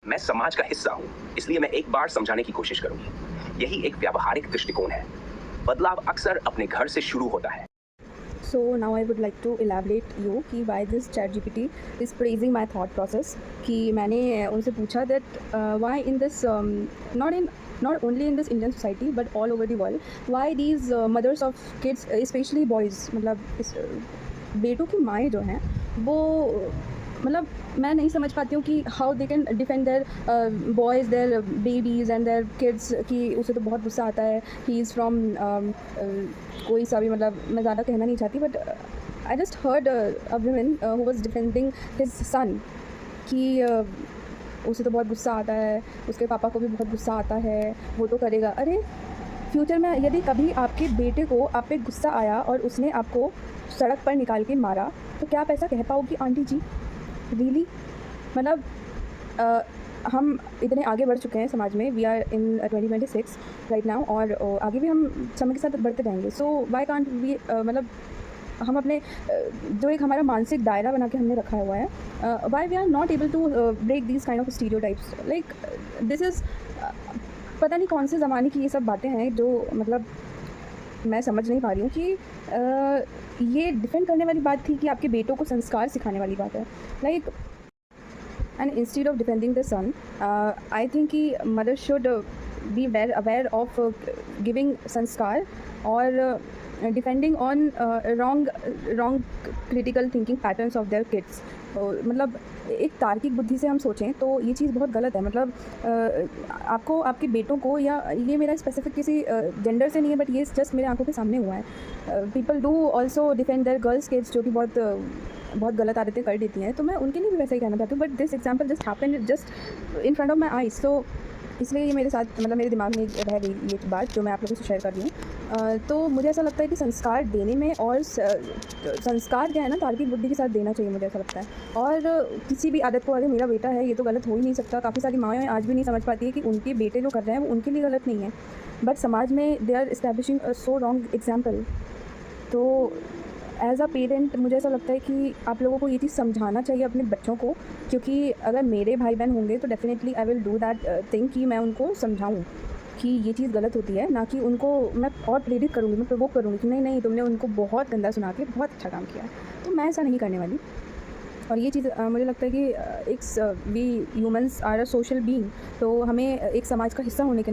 मैं समाज का हिस्सा हूँ, इसलिए मैं एक बार समझाने की कोशिश करूंगी। यही एक व्यावहारिक दृष्टिकोण है। बदलाव अक्सर अपने घर से शुरू होता है। So now I would like to elaborate you कि why this ChatGPT is praising my thought process कि मैंने उनसे पूछा that why in this not only in this Indian society but all over the world why these mothers of kids especially boys मतलब इस बेटों की माएँ जो हैं वो मतलब मैं नहीं समझ पाती हूँ कि how they can defend their boys their babies and their kids कि उसे तो बहुत गुस्सा आता है ही इज़ फ्रॉम कोई सा भी मतलब मैं ज़्यादा कहना नहीं चाहती but I just heard a woman who was defending his son कि उसे तो बहुत गुस्सा आता है, उसके पापा को भी बहुत गुस्सा आता है, वो तो करेगा। अरे फ्यूचर में यदि कभी आपके बेटे को आप पे गुस्सा आया और उसने आपको सड़क पर निकाल के मारा तो क्या आप ऐसा कह पाओगी आंटी जी रियली? मतलब हम इतने आगे बढ़ चुके हैं समाज में, we are in 2026 right now और आगे भी हम समय के साथ बढ़ते रहेंगे। सो व्हाई कांट वी मतलब हम अपने जो एक हमारा मानसिक दायरा बना के हमने रखा हुआ है, why we are not able to break these kind of stereotypes like this is पता नहीं कौन से ज़माने की ये सब बातें हैं जो मतलब मैं समझ नहीं पा रही हूँ कि ये डिफेंड करने वाली बात थी कि आपके बेटों को संस्कार सिखाने वाली बात है like and instead of defending the son I think कि mother should be very aware of giving संस्कार और depending on wrong critical thinking patterns of their kids. मतलब एक तार्किक बुद्धि से हम सोचें तो ये चीज़ बहुत गलत है। मतलब आपको आपके बेटों को या ये मेरा स्पेसिफिक किसी जेंडर से नहीं है बट ये जस्ट मेरे आंखों के सामने हुआ है। People do also defend their girls kids जो कि बहुत गलत आदतें कर देती हैं, तो मैं उनके लिए भी वैसा ही कहना चाहती हूँ but this example just happened just in front of my eyes. तो इसलिए ये मेरे साथ मतलब मेरे दिमाग में रह गई ये बात जो मैं आप लोगों से शेयर कर रही हूँ। तो मुझे ऐसा लगता है कि संस्कार देने में और संस्कार क्या है ना तार्किक बुद्धि के साथ देना चाहिए, मुझे ऐसा लगता है। और किसी भी आदत को अरे मेरा बेटा है ये तो गलत हो ही नहीं सकता, काफ़ी सारी माएँ आज भी नहीं समझ पाती है कि उनके बेटे जो कर रहे हैं वो उनके लिए गलत नहीं है बट समाज में they are establishing a so wrong example. तो एज़ अ पेरेंट मुझे ऐसा लगता है कि आप लोगों को ये चीज़ समझाना चाहिए अपने बच्चों को, क्योंकि अगर मेरे भाई बहन होंगे तो definitely I will do that thing कि मैं उनको समझाऊँ कि ये चीज़ गलत होती है, ना कि उनको मैं और प्रेरित करूँगी, मैं प्रोवोक करूँगी कि नहीं नहीं तुमने उनको बहुत गंदा सुना के बहुत अच्छा काम किया। तो मैं ऐसा नहीं करने वाली। और ये चीज़ मुझे लगता है कि we humans are a social being, तो हमें एक समाज का हिस्सा होने के